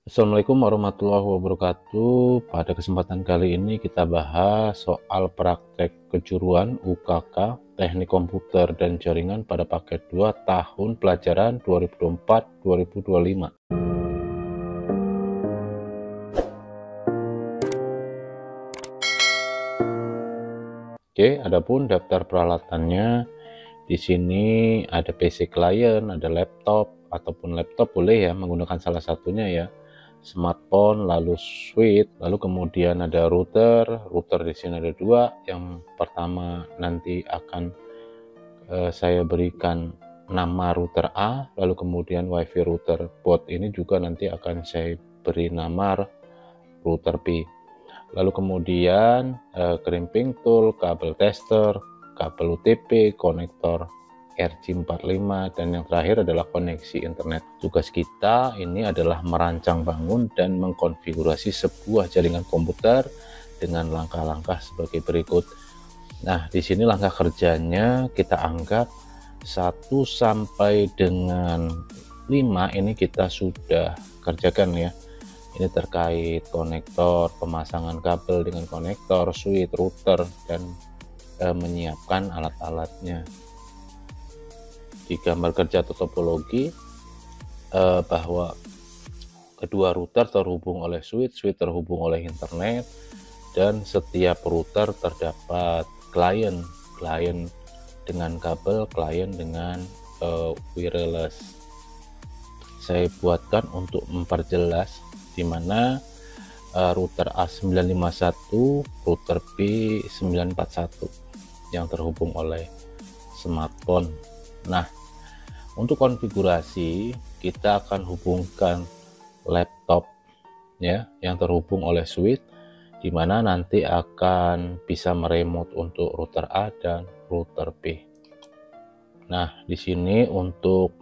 Assalamualaikum warahmatullahi wabarakatuh. Pada kesempatan kali ini kita bahas soal praktek kejuruan UKK Teknik Komputer dan Jaringan pada paket 2 tahun pelajaran 2024-2025. Oke, adapun daftar peralatannya di sini ada PC klien, ada laptop ataupun laptop boleh ya menggunakan salah satunya ya. Smartphone, lalu switch, lalu kemudian ada router di sini ada dua. Yang pertama nanti akan saya berikan nama router A, lalu kemudian wifi router board ini juga nanti akan saya beri nama router B. Lalu kemudian crimping tool, kabel tester, kabel UTP, konektor RJ45, dan yang terakhir adalah koneksi internet. Tugas kita ini adalah merancang bangun dan mengkonfigurasi sebuah jaringan komputer dengan langkah-langkah sebagai berikut. Nah, di sini langkah kerjanya kita anggap 1 sampai dengan 5 ini kita sudah kerjakan ya. Ini terkait konektor, pemasangan kabel dengan konektor, switch, router, dan menyiapkan alat-alatnya. Di gambar kerja atau topologi bahwa kedua router terhubung oleh switch terhubung oleh internet, dan setiap router terdapat klien dengan kabel, klien dengan wireless. Saya buatkan untuk memperjelas di mana router A951, router B941 yang terhubung oleh smartphone. Nah, untuk konfigurasi kita akan hubungkan laptop ya yang terhubung oleh switch, di mana nanti akan bisa meremote untuk router A dan router B. Nah, di sini untuk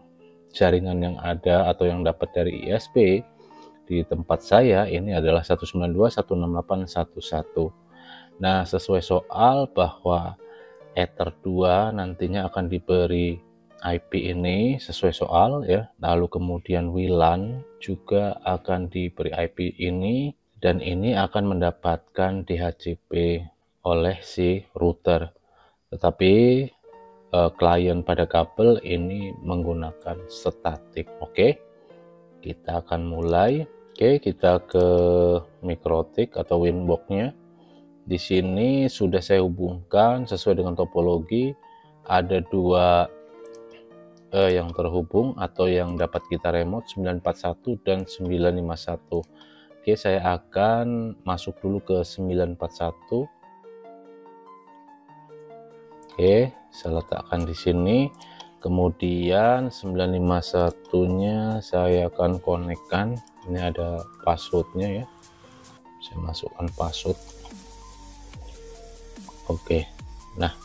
jaringan yang ada atau yang dapat dari ISP di tempat saya ini adalah 192.168.1.1. Nah, sesuai soal bahwa Ether 2 nantinya akan diberi IP ini sesuai soal ya. Lalu kemudian WLAN juga akan diberi IP ini, dan ini akan mendapatkan DHCP oleh si router. Tetapi klien pada kabel ini menggunakan statik. Oke, kita akan mulai. Oke, kita ke Mikrotik atau Winbox-nya. Di sini sudah saya hubungkan sesuai dengan topologi. Ada dua yang terhubung atau yang dapat kita remote, 941 dan 951. Oke, saya akan masuk dulu ke 941. Oke, saya letakkan di sini. Kemudian 951-nya saya akan konekkan. Ini ada passwordnya ya. Saya masukkan password. Oke. Nah,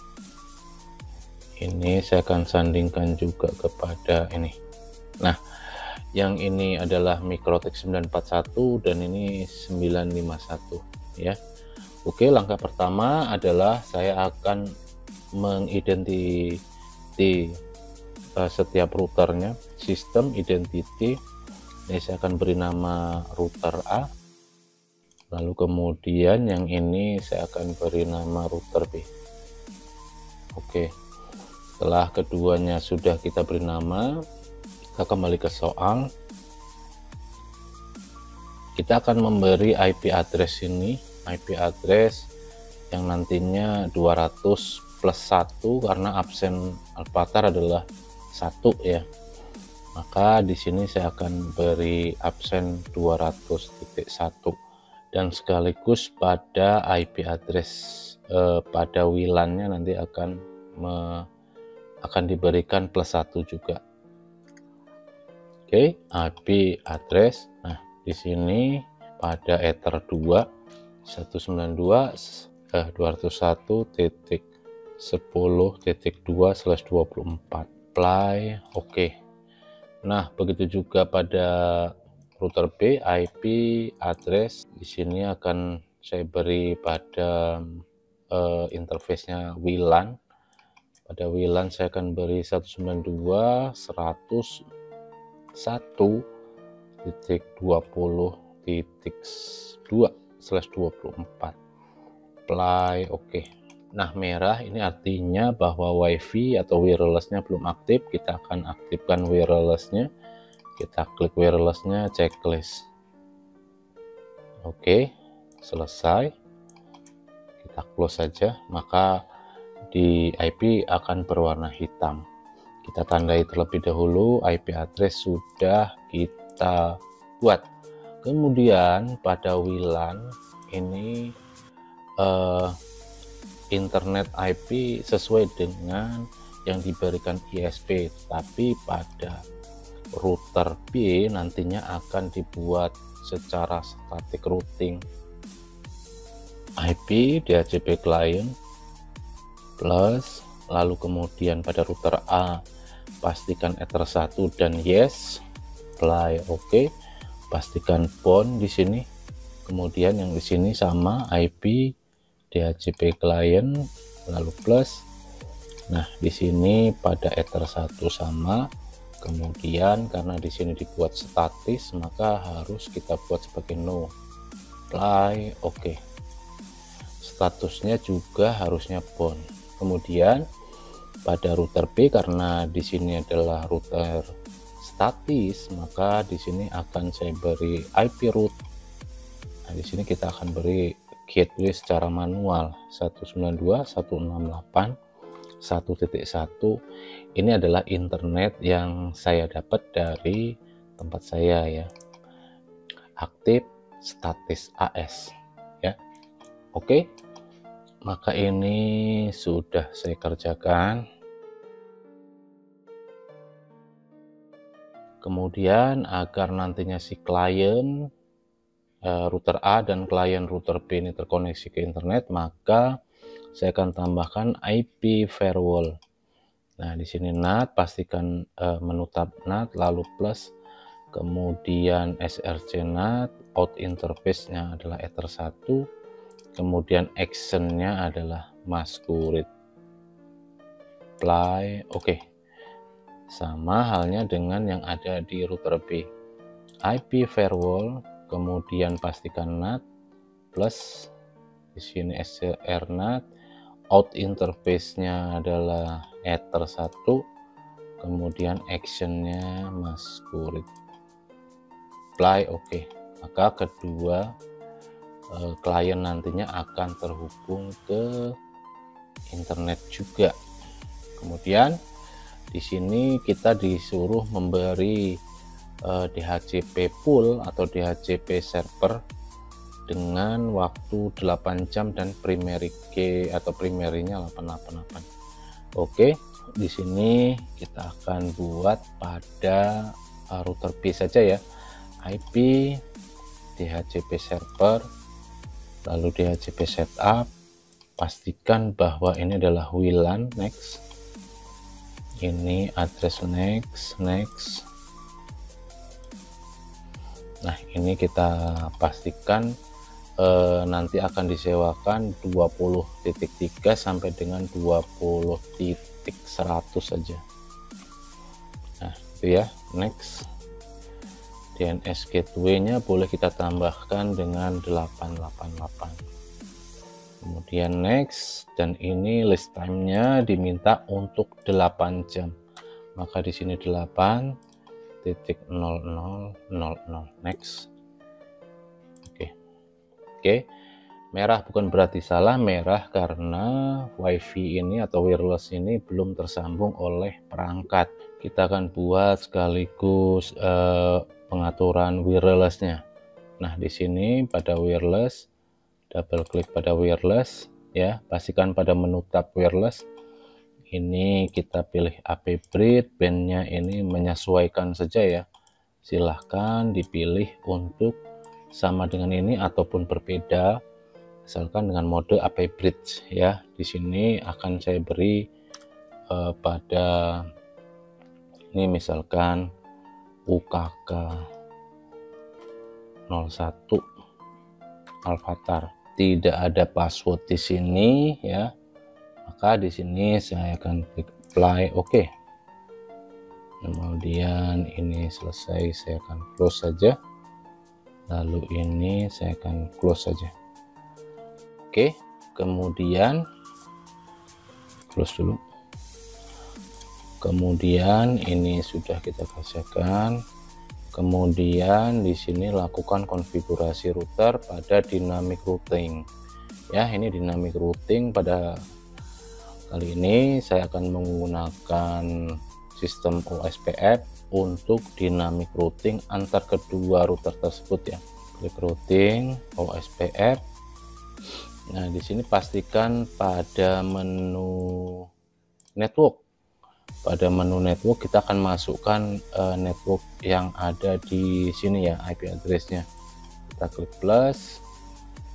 ini saya akan sandingkan juga kepada ini. Nah, yang ini adalah Mikrotik 941 dan ini 951 ya. Oke, langkah pertama adalah saya akan mengidentifikasi setiap routernya, sistem identity. Ini saya akan beri nama router A, lalu kemudian yang ini saya akan beri nama router B. Oke, setelah keduanya sudah kita beri nama, kita kembali ke soal. Kita akan memberi IP address ini, IP address yang nantinya 200 plus 1 karena absen alpatar adalah 1 ya. Maka di sini saya akan beri absen 200.1 dan sekaligus pada IP address pada WLAN-nya nanti akan diberikan plus 1 juga. Oke, IP address. Nah, di sini pada Ether 2 192.101.10.2/24 apply. Oke. Nah, begitu juga pada router B, IP address di sini akan saya beri pada interface-nya WLAN. Pada WLAN saya akan beri 192.101 1.20.2/24 apply oke. Nah, merah ini artinya bahwa wifi atau wirelessnya belum aktif. Kita akan aktifkan wirelessnya. Kita klik wirelessnya, checklist. Oke, selesai. Kita close saja, maka di IP akan berwarna hitam. Kita tandai terlebih dahulu IP address sudah kita buat. Kemudian pada WLAN ini internet IP sesuai dengan yang diberikan ISP, tapi pada router B nantinya akan dibuat secara static routing. IP DHCP client plus, lalu kemudian pada router A pastikan Ether 1 dan yes, apply oke. Pastikan pon di sini. Kemudian yang di sini sama IP DHCP client lalu plus. Nah, di sini pada Ether 1 sama. Kemudian karena di sini dibuat statis, maka harus kita buat sebagai no. Apply oke. Statusnya juga harusnya pon. Kemudian pada router B karena di sini adalah router statis, maka di sini akan saya beri IP root. Nah, di sini kita akan beri gateway secara manual 192.168.1.1. Ini adalah internet yang saya dapat dari tempat saya ya. Aktif statis AS ya. Oke. Maka ini sudah saya kerjakan. Kemudian agar nantinya si klien router A dan klien router B ini terkoneksi ke internet, maka saya akan tambahkan IP firewall. Nah, di sini NAT, pastikan menu tab NAT, lalu plus, kemudian SRC NAT, out interface-nya adalah Ether 1, kemudian action-nya adalah masquerade. Apply, oke. Sama halnya dengan yang ada di router B. IP firewall, kemudian pastikan NAT plus, di sini SCR NAT, out interface-nya adalah Ether 1, kemudian action-nya masquerade. Apply oke. Maka kedua klien nantinya akan terhubung ke internet juga. Kemudian di sini kita disuruh memberi DHCP pool atau DHCP server dengan waktu 8 jam dan primary key atau primary-nya 888. Oke, di sini kita akan buat pada router B saja ya. IP DHCP server, lalu DHCP setup, pastikan bahwa ini adalah WLAN, next. Ini address next. Nah, ini kita pastikan nanti akan disewakan 20.3 sampai dengan 20.100 saja. Nah, itu ya, next. DNS gateway-nya boleh kita tambahkan dengan 888. Kemudian next, dan ini list time-nya diminta untuk 8 jam. Maka di sini 8.0000 next. Oke. Merah bukan berarti salah, merah karena wifi ini atau wireless ini belum tersambung oleh perangkat. Kita akan buat sekaligus pengaturan wirelessnya. Nah, di sini pada wireless, double klik pada wireless ya, pastikan pada menu tab wireless. Ini kita pilih AP Bridge, bandnya ini menyesuaikan saja ya. Silahkan dipilih untuk sama dengan ini ataupun berbeda, asalkan dengan mode AP Bridge ya. Di sini akan saya beri pada ini misalkan UKK 01 Alphatar. Tidak ada password di sini ya. Maka di sini saya akan klik apply oke. Kemudian ini selesai, saya akan close saja. lalu ini saya akan close saja. Oke, kemudian close dulu. Kemudian ini sudah kita kerjakan. Kemudian di sini lakukan konfigurasi router pada dynamic routing. Ya, ini dynamic routing. Pada kali ini saya akan menggunakan sistem OSPF untuk dynamic routing antar kedua router tersebut ya. Klik routing OSPF. Nah, di sini pastikan pada menu network. Pada menu network kita akan masukkan network yang ada di sini ya, IP address-nya. Kita klik plus,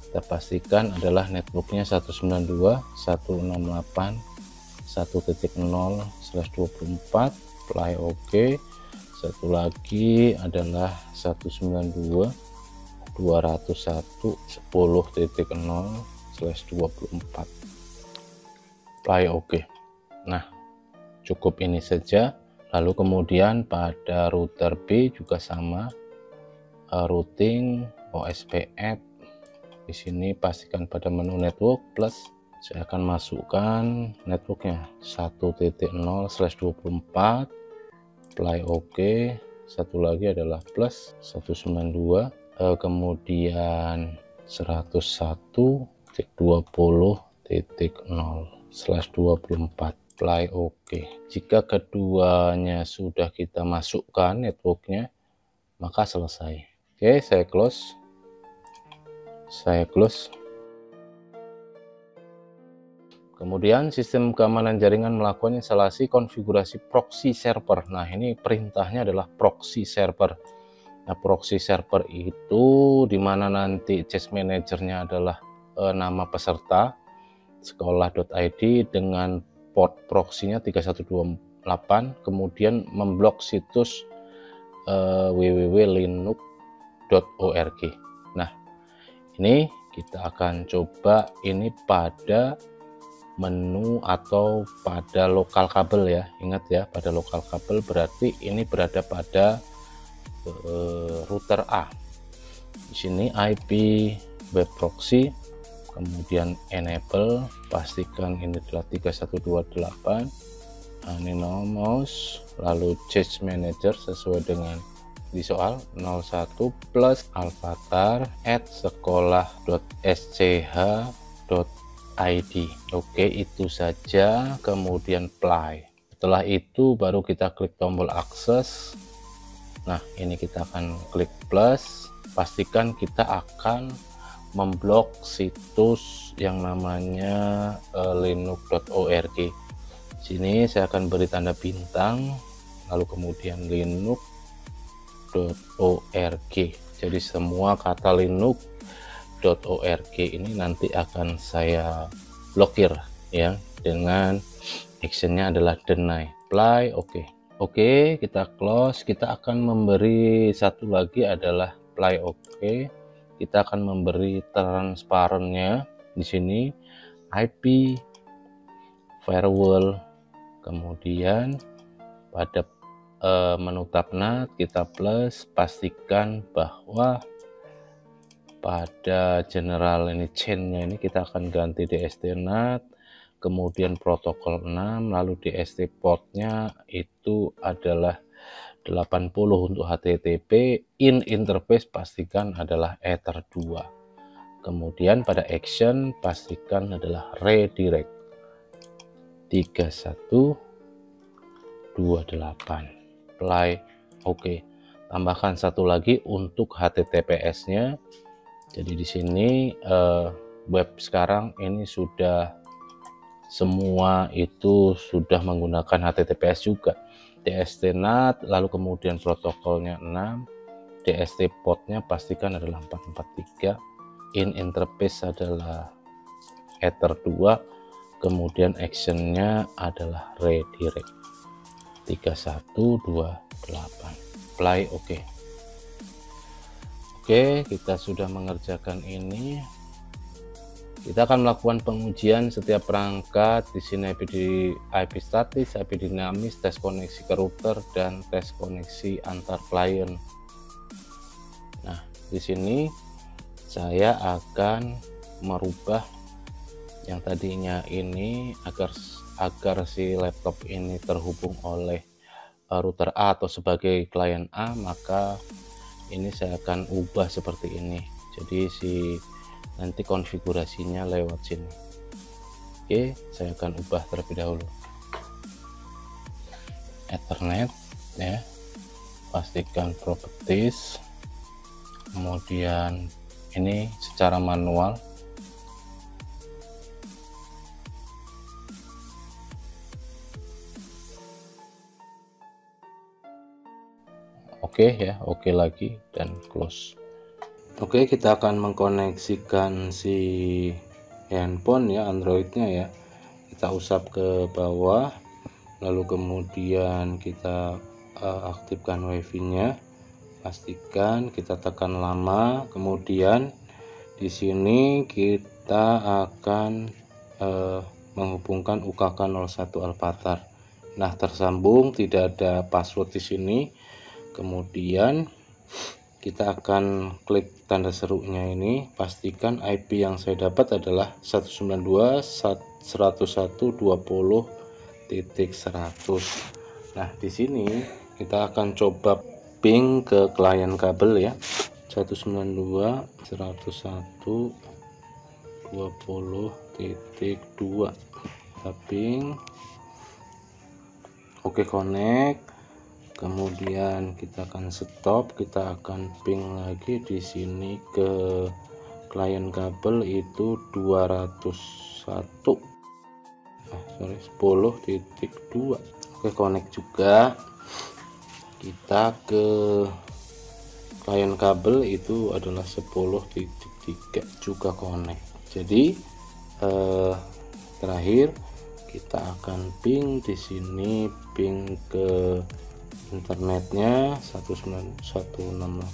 kita pastikan adalah networknya 192.168.1.0/24, apply OK. Satu lagi adalah 192.201.10.0/24, apply OK. Nah, cukup ini saja. Lalu kemudian pada router B juga sama, routing OSPF. Di sini pastikan pada menu network plus, saya akan masukkan networknya 1.0/24, apply OK. Satu lagi adalah plus 192, kemudian 101.20.0/24, apply OK. Jika keduanya sudah kita masukkan networknya, maka selesai. Oke, saya close. Kemudian sistem keamanan jaringan melakukan instalasi konfigurasi proxy server. Nah, ini perintahnya adalah proxy server. Nah, proxy server itu dimana nanti case manajernya adalah nama peserta sekolah.id dengan port proxy-nya 3128, kemudian memblok situs www.linux.org. Nah, ini kita akan coba ini pada menu atau pada lokal kabel ya. Ingat ya, pada lokal kabel berarti ini berada pada router A. Di sini IP web proxy, kemudian enable, pastikan ini adalah 3128, anonymous, lalu change manager sesuai dengan di soal 01 plus alfatar@sekolah.sch.id. Oke, itu saja. Kemudian apply. Setelah itu baru kita klik tombol akses. Nah, ini kita akan klik plus, pastikan kita akan memblok situs yang namanya linux.org. Sini saya akan beri tanda bintang, lalu kemudian linux.org. Jadi semua kata linux.org ini nanti akan saya blokir ya, dengan actionnya adalah deny, apply, oke, kita close. Kita akan memberi satu lagi adalah apply oke. Kita akan memberi transparannya di sini IP firewall, kemudian pada menu tabnat kita plus, pastikan bahwa pada general ini chainnya ini kita akan ganti DST-NAT, kemudian protokol 6, lalu DST portnya itu adalah 80 untuk HTTP, in interface pastikan adalah Ether 2. Kemudian pada action pastikan adalah redirect 3128, apply oke. Tambahkan satu lagi untuk HTTPS nya. Jadi di sini web sekarang ini sudah semua itu sudah menggunakan HTTPS juga. DST-NAT, lalu kemudian protokolnya 6, DST portnya pastikan adalah 443, in interface adalah Ether 2, kemudian actionnya adalah redirect 3128, apply oke. Oke, kita sudah mengerjakan ini. Kita akan melakukan pengujian setiap perangkat. Di sini IP statis, IP dinamis, tes koneksi ke router, dan tes koneksi antar klien. Nah, di sini saya akan merubah yang tadinya ini agar si laptop ini terhubung oleh router A atau sebagai klien A, maka ini saya akan ubah seperti ini. Jadi nanti konfigurasinya lewat sini. Oke, saya akan ubah terlebih dahulu. Ethernet ya, pastikan properties, kemudian ini secara manual. Oke ya, oke lagi dan close. Oke, kita akan mengkoneksikan si handphone ya, Androidnya ya. Kita usap ke bawah, lalu kemudian kita aktifkan wifi-nya. Pastikan kita tekan lama, kemudian di sini kita akan menghubungkan UKK 01 Alphatar. Nah, tersambung, tidak ada password di sini. Kemudian kita akan klik tanda serunya ini, pastikan IP yang saya dapat adalah 192.168.20.100. Nah, di sini kita akan coba ping ke klien kabel ya, 192.168.20.2. kita ping. Oke, connect. Kemudian kita akan stop, kita akan ping lagi di sini ke klien kabel itu 10.2. Oke, connect juga. Kita ke klien kabel itu adalah 10.3 juga connect. Jadi terakhir kita akan ping di sini, ping ke internetnya 19168.11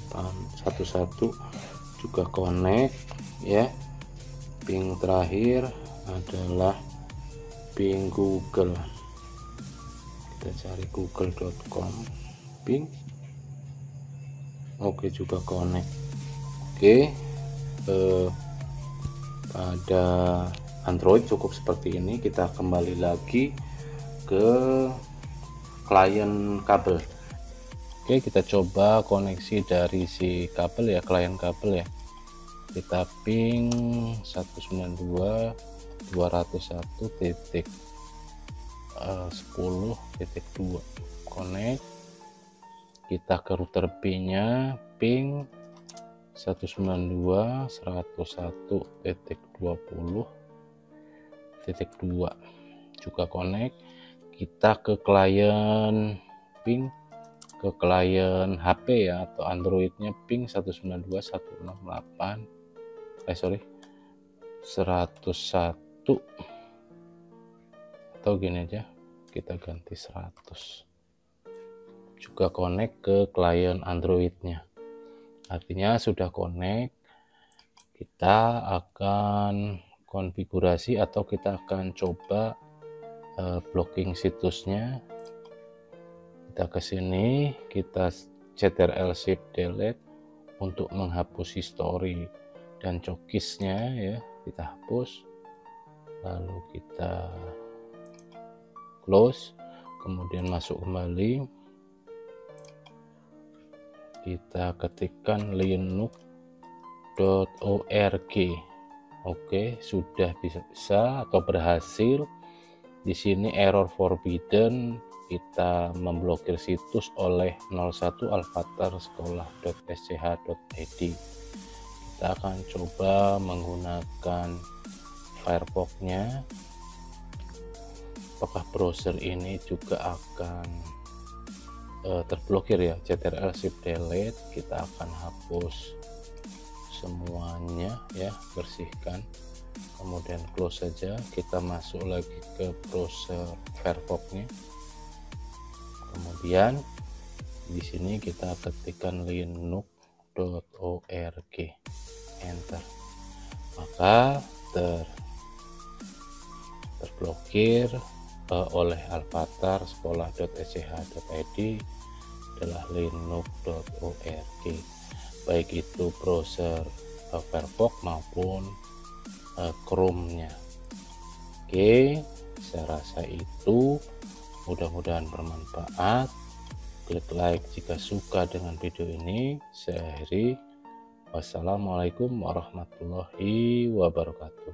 juga connect ya. Ping terakhir adalah ping Google, kita cari google.com, ping. Oke, juga connect. Oke, pada Android cukup seperti ini. Kita kembali lagi ke klien kabel. Oke, kita coba koneksi dari si kabel ya, klien kabel ya. Kita ping 192.201.10.2 connect. Kita ke router B nya, ping 192.101.20.2 juga connect. Kita ke klien, ping ke klien HP ya atau Androidnya, ping 192.168 101, atau gini aja, kita ganti 100, juga connect ke klien Androidnya. Artinya sudah connect. Kita akan konfigurasi atau kita akan coba blocking situsnya. Kita ke sini, kita Ctrl Shift Delete untuk menghapus history dan cookiesnya ya, kita hapus, lalu kita close, kemudian masuk kembali, kita ketikkan linux.org. Oke, sudah bisa atau berhasil. Di sini error forbidden, kita memblokir situs oleh 01 alphatarsekolah.sch.id. Kita akan coba menggunakan Firefox-nya. Apakah browser ini juga akan terblokir ya? Ctrl Shift Delete, kita akan hapus semuanya ya, bersihkan, kemudian close saja. Kita masuk lagi ke browser Firefox-nya. Kemudian di sini kita ketikkan linux.org, enter, maka terblokir oleh alphatarsekolah.sch.id adalah linux.org. baik itu browser Firefox maupun Chrome-nya. Oke, saya rasa itu mudah-mudahan bermanfaat. Klik like jika suka dengan video ini. Saya akhiri. Wassalamualaikum warahmatullahi wabarakatuh.